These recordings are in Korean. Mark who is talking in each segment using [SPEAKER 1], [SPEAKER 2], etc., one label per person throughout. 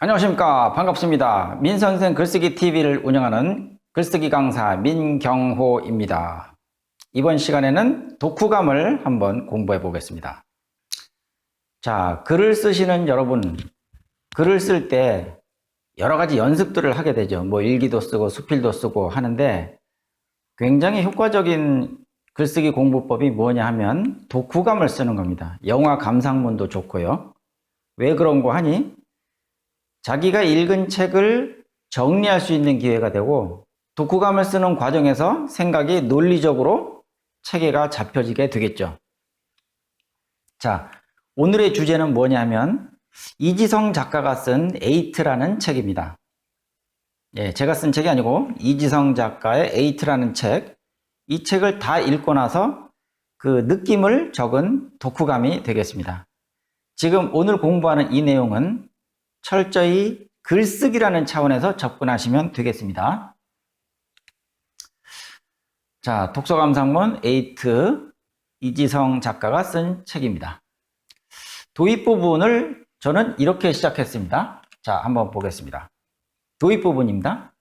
[SPEAKER 1] 안녕하십니까. 반갑습니다. 민선생 글쓰기 TV를 운영하는 글쓰기 강사 민경호입니다. 이번 시간에는 독후감을 한번 공부해 보겠습니다. 자, 글을 쓰시는 여러분, 글을 쓸 때 여러 가지 연습들을 하게 되죠. 뭐 일기도 쓰고 수필도 쓰고 하는데 굉장히 효과적인 글쓰기 공부법이 뭐냐 하면 독후감을 쓰는 겁니다. 영화 감상문도 좋고요. 왜 그런 거 하니? 자기가 읽은 책을 정리할 수 있는 기회가 되고 독후감을 쓰는 과정에서 생각이 논리적으로 체계가 잡혀지게 되겠죠. 자, 오늘의 주제는 뭐냐면 이지성 작가가 쓴 에이트라는 책입니다. 예, 제가 쓴 책이 아니고 이지성 작가의 에이트라는 책. 이 책을 다 읽고 나서 그 느낌을 적은 독후감이 되겠습니다. 지금 오늘 공부하는 이 내용은 철저히 글쓰기라는 차원에서 접근하시면 되겠습니다. 자, 독서감상문 에이트 이지성 작가가 쓴 책입니다. 도입 부분을 저는 이렇게 시작했습니다. 자, 한번 보겠습니다. 도입 부분입니다.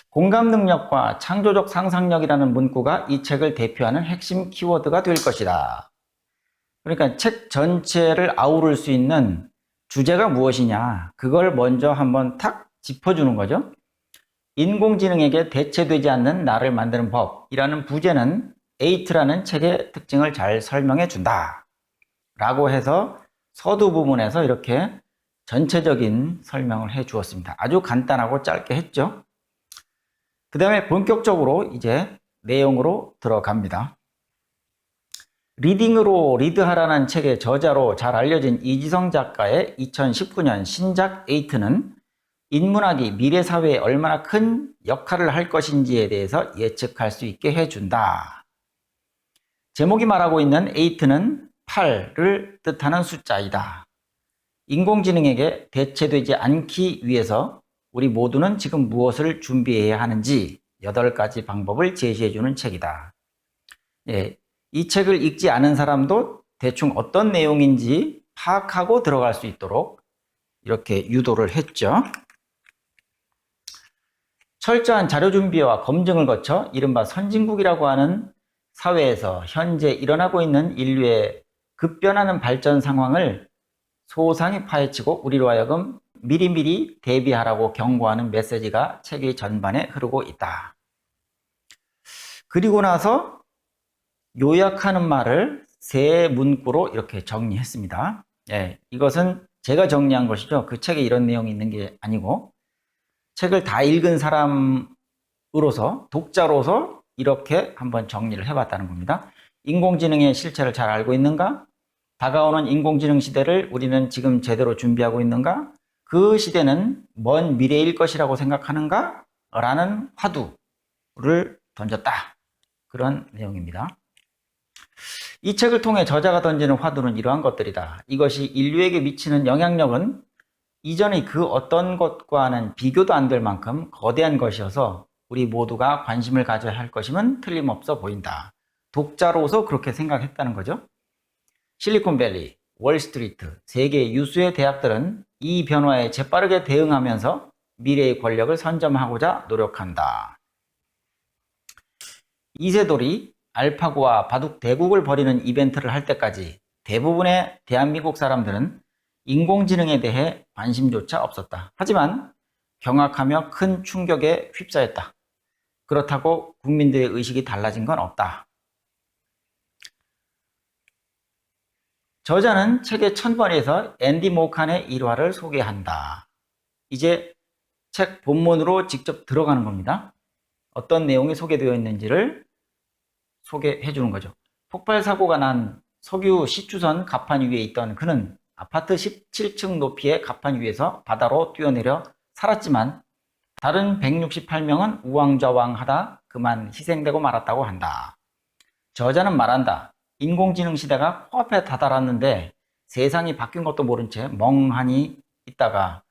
[SPEAKER 1] 공감 능력과 창조적 상상력이라는 문구가 이 책을 대표하는 핵심 키워드가 될 것이다. 그러니까 책 전체를 아우를 수 있는 주제가 무엇이냐, 그걸 먼저 한번 탁 짚어주는 거죠. 인공지능에게 대체되지 않는 나를 만드는 법이라는 부제는 에이트라는 책의 특징을 잘 설명해 준다 라고 해서 서두 부분에서 이렇게 전체적인 설명을 해 주었습니다. 아주 간단하고 짧게 했죠. 그 다음에 본격적으로 이제 내용으로 들어갑니다. 리딩으로 리드하라는 책의 저자로 잘 알려진 이지성 작가의 2019년 신작 에이트는 인문학이 미래 사회에 얼마나 큰 역할을 할 것인지에 대해서 예측할 수 있게 해준다. 제목이 말하고 있는 에이트는 8을 뜻하는 숫자이다. 인공지능에게 대체되지 않기 위해서 우리 모두는 지금 무엇을 준비해야 하는지 8가지 방법을 제시해주는 책이다. 예, 이 책을 읽지 않은 사람도 대충 어떤 내용인지 파악하고 들어갈 수 있도록 이렇게 유도를 했죠. 철저한 자료 준비와 검증을 거쳐 이른바 선진국이라고 하는 사회에서 현재 일어나고 있는 인류의 급변하는 발전 상황을 소상히 파헤치고 우리로 하여금 미리미리 대비하라고 경고하는 메시지가 책의 전반에 흐르고 있다. 그리고 나서 요약하는 말을 세 문구로 이렇게 정리했습니다. 예, 이것은 제가 정리한 것이죠. 그 책에 이런 내용이 있는 게 아니고 책을 다 읽은 사람으로서 독자로서 이렇게 한번 정리를 해봤다는 겁니다. 인공지능의 실체를 잘 알고 있는가? 다가오는 인공지능 시대를 우리는 지금 제대로 준비하고 있는가? 그 시대는 먼 미래일 것이라고 생각하는가? 라는 화두를 던졌다. 그런 내용입니다. 이 책을 통해 저자가 던지는 화두는 이러한 것들이다. 이것이 인류에게 미치는 영향력은 이전의 그 어떤 것과는 비교도 안 될 만큼 거대한 것이어서 우리 모두가 관심을 가져야 할 것임은 틀림없어 보인다. 독자로서 그렇게 생각했다는 거죠. 실리콘밸리, 월스트리트, 세계 유수의 대학들은 이 변화에 재빠르게 대응하면서 미래의 권력을 선점하고자 노력한다. 이세돌이 알파고와 바둑 대국을 벌이는 이벤트를 할 때까지 대부분의 대한민국 사람들은 인공지능에 대해 관심조차 없었다. 하지만 경악하며 큰 충격에 휩싸였다. 그렇다고 국민들의 의식이 달라진 건 없다. 저자는 책의 첫번에서 앤디 모칸의 일화를 소개한다. 이제 책 본문으로 직접 들어가는 겁니다. 어떤 내용이 소개되어 있는지를 소개해 주는 거죠. 폭발 사고가 난 석유 시추선 갑판 위에 있던 그는 아파트 17층 높이의 갑판 위에서 바다로 뛰어내려 살았지만 다른 168명은 우왕좌왕하다 그만 희생되고 말았다고 한다. 저자는 말한다. 인공지능 시대가 코앞에 다다랐는데 세상이 바뀐 것도 모른 채 멍하니 있다가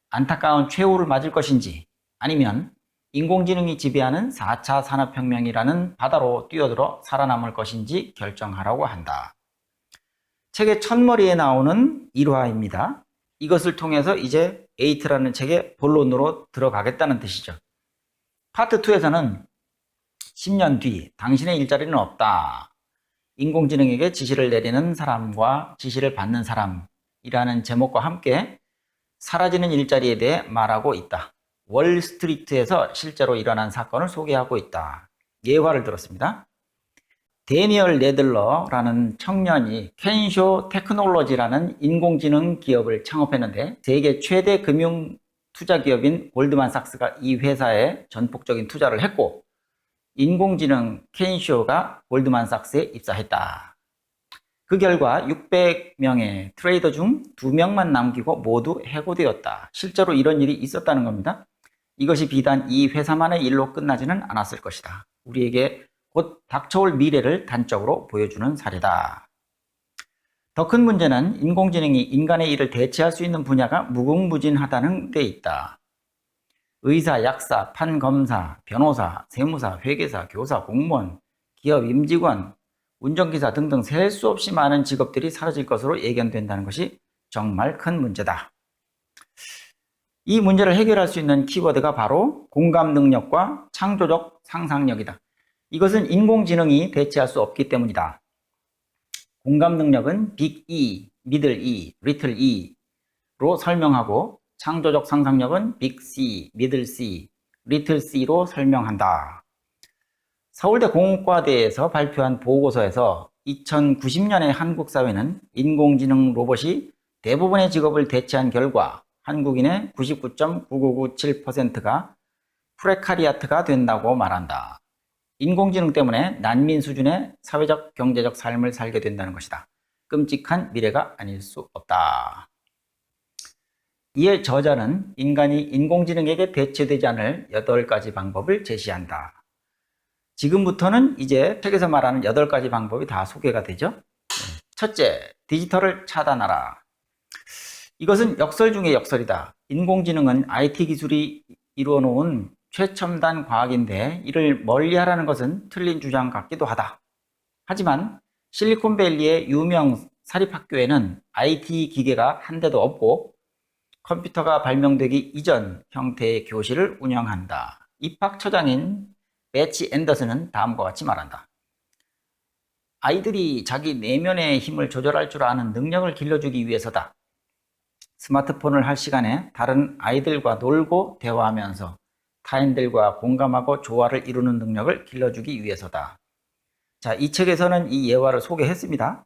[SPEAKER 1] 안타까운 최후를 맞을 것인지 아니면 인공지능이 지배하는 4차 산업혁명이라는 바다로 뛰어들어 살아남을 것인지 결정하라고 한다. 책의 첫머리에 나오는 일화입니다. 이것을 통해서 이제 8라는 책의 본론으로 들어가겠다는 뜻이죠. 파트 2에서는 10년 뒤 당신의 일자리는 없다. 인공지능에게 지시를 내리는 사람과 지시를 받는 사람이라는 제목과 함께 사라지는 일자리에 대해 말하고 있다. 월스트리트에서 실제로 일어난 사건을 소개하고 있다. 예화를 들었습니다. 데니얼 네들러라는 청년이 켄쇼 테크놀로지라는 인공지능 기업을 창업했는데 세계 최대 금융 투자 기업인 골드만삭스가 이 회사에 전폭적인 투자를 했고 인공지능 켄쇼가 골드만삭스에 입사했다. 그 결과 600명의 트레이더 중 2명만 남기고 모두 해고되었다. 실제로 이런 일이 있었다는 겁니다. 이것이 비단 이 회사만의 일로 끝나지는 않았을 것이다. 우리에게 곧 닥쳐올 미래를 단적으로 보여주는 사례다. 더 큰 문제는 인공지능이 인간의 일을 대체할 수 있는 분야가 무궁무진하다는 데 있다. 의사, 약사, 판검사, 변호사, 세무사, 회계사, 교사, 공무원, 기업 임직원, 운전기사 등등 셀 수 없이 많은 직업들이 사라질 것으로 예견된다는 것이 정말 큰 문제다. 이 문제를 해결할 수 있는 키워드가 바로 공감 능력과 창조적 상상력이다. 이것은 인공지능이 대체할 수 없기 때문이다. 공감 능력은 빅 E, 미들 E, 리틀 E로 설명하고 창조적 상상력은 빅 C, 미들 C, 리틀 C로 설명한다. 서울대 공과대에서 발표한 보고서에서 2090년의 한국 사회는 인공지능 로봇이 대부분의 직업을 대체한 결과 한국인의 99.9997%가 프레카리아트가 된다고 말한다. 인공지능 때문에 난민 수준의 사회적 경제적 삶을 살게 된다는 것이다. 끔찍한 미래가 아닐 수 없다. 이에 저자는 인간이 인공지능에게 대체되지 않을 8가지 방법을 제시한다. 지금부터는 이제 책에서 말하는 8가지 방법이 다 소개가 되죠. 첫째, 디지털을 차단하라. 이것은 역설 중의 역설이다. 인공지능은 IT 기술이 이루어놓은 최첨단 과학인데 이를 멀리하라는 것은 틀린 주장 같기도 하다. 하지만 실리콘밸리의 유명 사립학교에는 IT 기계가 한 대도 없고 컴퓨터가 발명되기 이전 형태의 교실을 운영한다. 입학처장인 배치 앤더슨은 다음과 같이 말한다. 아이들이 자기 내면의 힘을 조절할 줄 아는 능력을 길러주기 위해서다. 스마트폰을 할 시간에 다른 아이들과 놀고 대화하면서 타인들과 공감하고 조화를 이루는 능력을 길러주기 위해서다. 자, 이 책에서는 이 예화를 소개했습니다.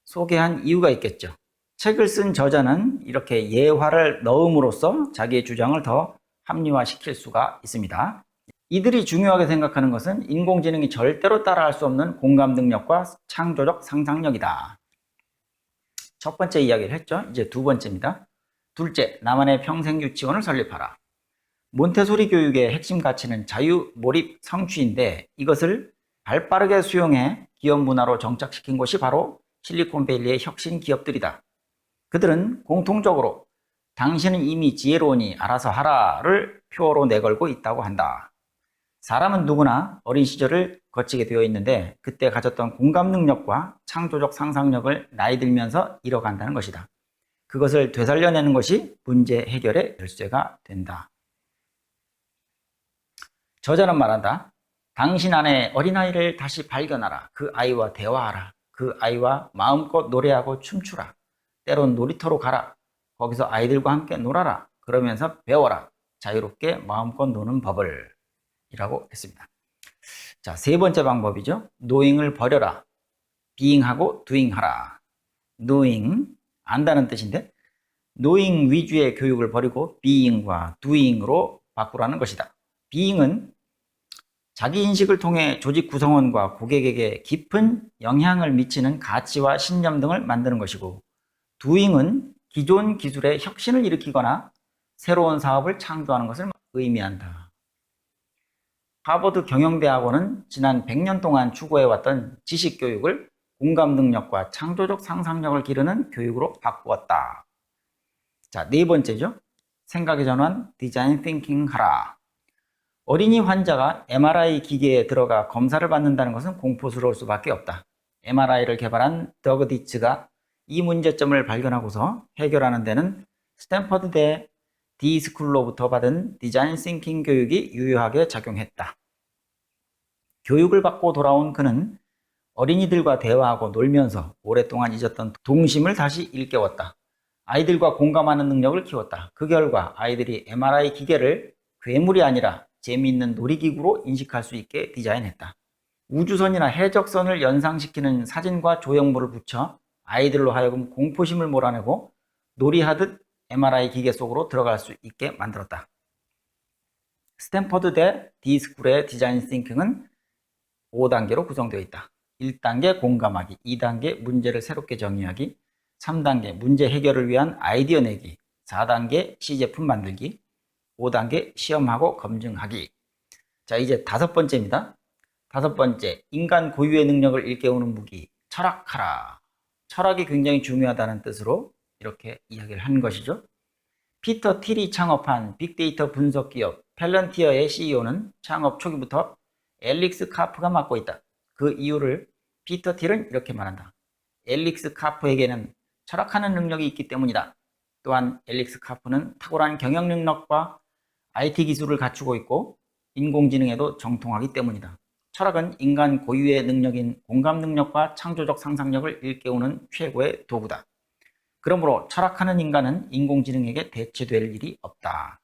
[SPEAKER 1] 소개한 이유가 있겠죠. 책을 쓴 저자는 이렇게 예화를 넣음으로써 자기의 주장을 더 합리화시킬 수가 있습니다. 이들이 중요하게 생각하는 것은 인공지능이 절대로 따라할 수 없는 공감 능력과 창조적 상상력이다. 첫 번째 이야기를 했죠. 이제 두 번째입니다. 둘째, 나만의 평생 유치원을 설립하라. 몬테소리 교육의 핵심 가치는 자유, 몰입, 성취인데 이것을 발빠르게 수용해 기업 문화로 정착시킨 곳이 바로 실리콘밸리의 혁신 기업들이다. 그들은 공통적으로 당신은 이미 지혜로우니 알아서 하라를 표어로 내걸고 있다고 한다. 사람은 누구나 어린 시절을 거치게 되어 있는데 그때 가졌던 공감 능력과 창조적 상상력을 나이 들면서 잃어간다는 것이다. 그것을 되살려내는 것이 문제 해결의 열쇠가 된다. 저자는 말한다. 당신 안에 어린아이를 다시 발견하라. 그 아이와 대화하라. 그 아이와 마음껏 노래하고 춤추라. 때론 놀이터로 가라. 거기서 아이들과 함께 놀아라. 그러면서 배워라. 자유롭게 마음껏 노는 법을. 이라고 했습니다. 자, 세 번째 방법이죠. knowing을 버려라. being하고 doing 하라. knowing, 안다는 뜻인데 knowing 위주의 교육을 버리고 being과 doing으로 바꾸라는 것이다. being은 자기 인식을 통해 조직 구성원과 고객에게 깊은 영향을 미치는 가치와 신념 등을 만드는 것이고 doing은 기존 기술의 혁신을 일으키거나 새로운 사업을 창조하는 것을 의미한다. 하버드 경영대학원은 지난 100년 동안 추구해왔던 지식교육을 공감 능력과 창조적 상상력을 기르는 교육으로 바꾸었다. 자, 네 번째죠. 생각의 전환, 디자인 띵킹 하라. 어린이 환자가 MRI 기계에 들어가 검사를 받는다는 것은 공포스러울 수밖에 없다. MRI를 개발한 더그 디츠가 이 문제점을 발견하고서 해결하는 데는 스탠퍼드대 D스쿨로부터 받은 디자인 싱킹 교육이 유효하게 작용했다. 교육을 받고 돌아온 그는 어린이들과 대화하고 놀면서 오랫동안 잊었던 동심을 다시 일깨웠다. 아이들과 공감하는 능력을 키웠다. 그 결과 아이들이 MRI 기계를 괴물이 아니라 재미있는 놀이기구로 인식할 수 있게 디자인했다. 우주선이나 해적선을 연상시키는 사진과 조형물을 붙여 아이들로 하여금 공포심을 몰아내고 놀이하듯 MRI 기계 속으로 들어갈 수 있게 만들었다. 스탠퍼드대 D스쿨의 디자인 싱킹은 5단계로 구성되어 있다. 1단계 공감하기, 2단계 문제를 새롭게 정의하기, 3단계 문제 해결을 위한 아이디어 내기, 4단계 시제품 만들기, 5단계 시험하고 검증하기. 자, 이제 5번째입니다. 5번째, 인간 고유의 능력을 일깨우는 무기, 철학하라. 철학이 굉장히 중요하다는 뜻으로 이렇게 이야기를 한 것이죠. 피터 틸이 창업한 빅데이터 분석 기업 펠런티어의 CEO는 창업 초기부터 앨릭스 카프가 맡고 있다. 그 이유를 피터 틸은 이렇게 말한다. 앨릭스 카프에게는 철학하는 능력이 있기 때문이다. 또한 앨릭스 카프는 탁월한 경영 능력과 IT 기술을 갖추고 있고 인공지능에도 정통하기 때문이다. 철학은 인간 고유의 능력인 공감 능력과 창조적 상상력을 일깨우는 최고의 도구다. 그러므로 철학하는 인간은 인공지능에게 대체될 일이 없다.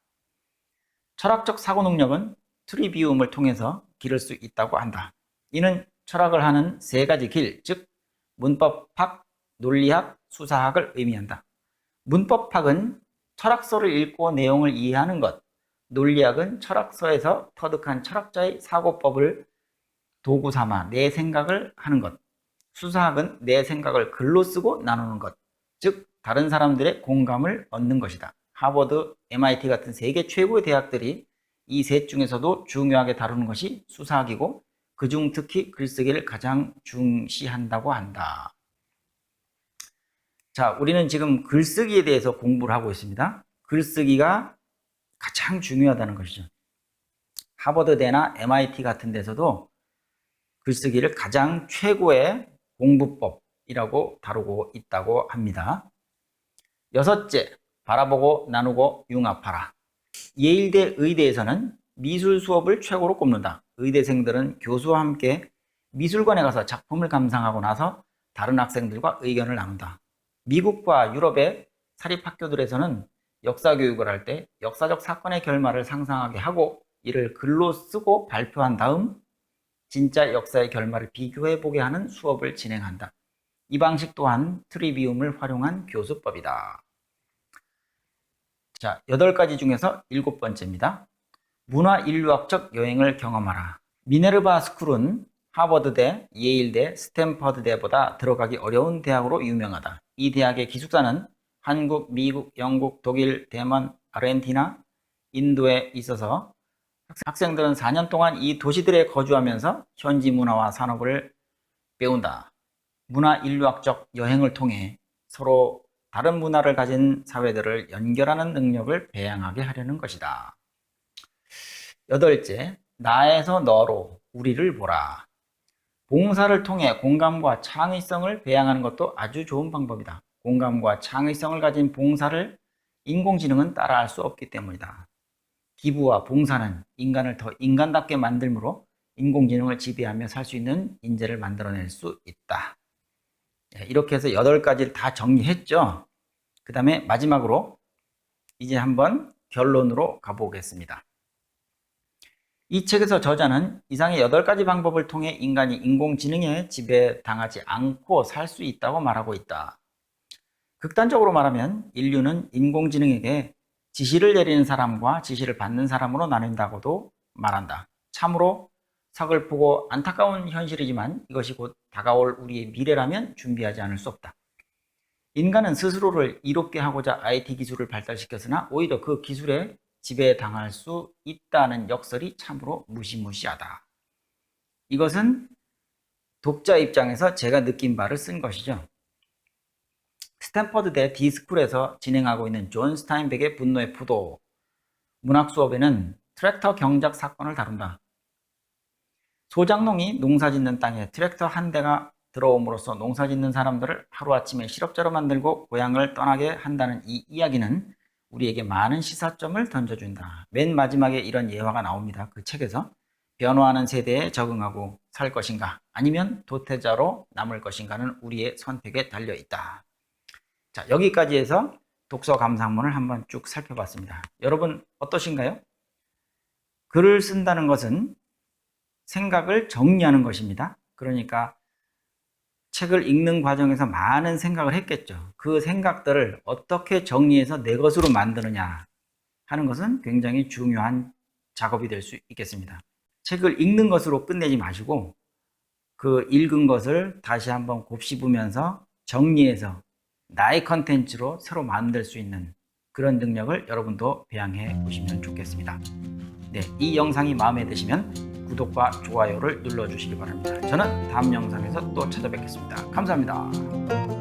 [SPEAKER 1] 철학적 사고 능력은 트리비움을 통해서 기를 수 있다고 한다. 이는 철학을 하는 3가지 길, 즉 문법학, 논리학, 수사학을 의미한다. 문법학은 철학서를 읽고 내용을 이해하는 것, 논리학은 철학서에서 터득한 철학자의 사고법을 도구 삼아 내 생각을 하는 것, 수사학은 내 생각을 글로 쓰고 나누는 것, 즉 다른 사람들의 공감을 얻는 것이다. 하버드, MIT 같은 세계 최고의 대학들이 이 셋 중에서도 중요하게 다루는 것이 수사학이고 그중 특히 글쓰기를 가장 중시한다고 한다. 자, 우리는 지금 글쓰기에 대해서 공부를 하고 있습니다. 글쓰기가 가장 중요하다는 것이죠. 하버드대나 MIT 같은 데서도 글쓰기를 가장 최고의 공부법이라고 다루고 있다고 합니다. 6째, 바라보고 나누고 융합하라. 예일대 의대에서는 미술 수업을 최고로 꼽는다. 의대생들은 교수와 함께 미술관에 가서 작품을 감상하고 나서 다른 학생들과 의견을 나눈다. 미국과 유럽의 사립학교들에서는 역사교육을 할 때 역사적 사건의 결말을 상상하게 하고 이를 글로 쓰고 발표한 다음 진짜 역사의 결말을 비교해보게 하는 수업을 진행한다. 이 방식 또한 트리비움을 활용한 교수법이다. 자, 8가지 중에서 7번째입니다. 문화인류학적 여행을 경험하라. 미네르바 스쿨은 하버드대, 예일대, 스탠퍼드대보다 들어가기 어려운 대학으로 유명하다. 이 대학의 기숙사는 한국, 미국, 영국, 독일, 대만, 아르헨티나, 인도에 있어서 학생들은 4년 동안 이 도시들에 거주하면서 현지 문화와 산업을 배운다. 문화인류학적 여행을 통해 서로 다른 문화를 가진 사회들을 연결하는 능력을 배양하게 하려는 것이다. 8째, 나에서 너로 우리를 보라. 봉사를 통해 공감과 창의성을 배양하는 것도 아주 좋은 방법이다. 공감과 창의성을 가진 봉사를 인공지능은 따라할 수 없기 때문이다. 기부와 봉사는 인간을 더 인간답게 만들므로 인공지능을 지배하며 살 수 있는 인재를 만들어낼 수 있다. 이렇게 해서 8가지를 다 정리했죠. 그 다음에 마지막으로 이제 한번 결론으로 가보겠습니다. 이 책에서 저자는 이상의 8가지 방법을 통해 인간이 인공지능에 지배당하지 않고 살 수 있다고 말하고 있다. 극단적으로 말하면 인류는 인공지능에게 지시를 내리는 사람과 지시를 받는 사람으로 나뉜다고도 말한다. 참으로 서글프고 안타까운 현실이지만 이것이 곧 다가올 우리의 미래라면 준비하지 않을 수 없다. 인간은 스스로를 이롭게 하고자 IT 기술을 발달시켰으나 오히려 그 기술에 지배당할 수 있다는 역설이 참으로 무시무시하다. 이것은 독자 입장에서 제가 느낀 바를 쓴 것이죠. 스탠퍼드대 D스쿨에서 진행하고 있는 존 스타인백의 분노의 포도 문학 수업에는 트랙터 경작 사건을 다룬다. 소장농이 농사짓는 땅에 트랙터 한 대가 들어옴으로써 농사짓는 사람들을 하루아침에 실업자로 만들고 고향을 떠나게 한다는 이 이야기는 우리에게 많은 시사점을 던져준다. 맨 마지막에 이런 예화가 나옵니다. 그 책에서. 변화하는 세대에 적응하고 살 것인가 아니면 도태자로 남을 것인가는 우리의 선택에 달려 있다. 자, 여기까지 해서 독서 감상문을 한번 쭉 살펴봤습니다. 여러분 어떠신가요? 글을 쓴다는 것은 생각을 정리하는 것입니다. 그러니까 책을 읽는 과정에서 많은 생각을 했겠죠. 그 생각들을 어떻게 정리해서 내 것으로 만드느냐 하는 것은 굉장히 중요한 작업이 될 수 있겠습니다. 책을 읽는 것으로 끝내지 마시고 그 읽은 것을 다시 한번 곱씹으면서 정리해서 나의 컨텐츠로 새로 만들 수 있는 그런 능력을 여러분도 배양해 보시면 좋겠습니다. 네, 이 영상이 마음에 드시면 구독과 좋아요를 눌러주시기 바랍니다. 저는 다음 영상에서 또 찾아뵙겠습니다. 감사합니다.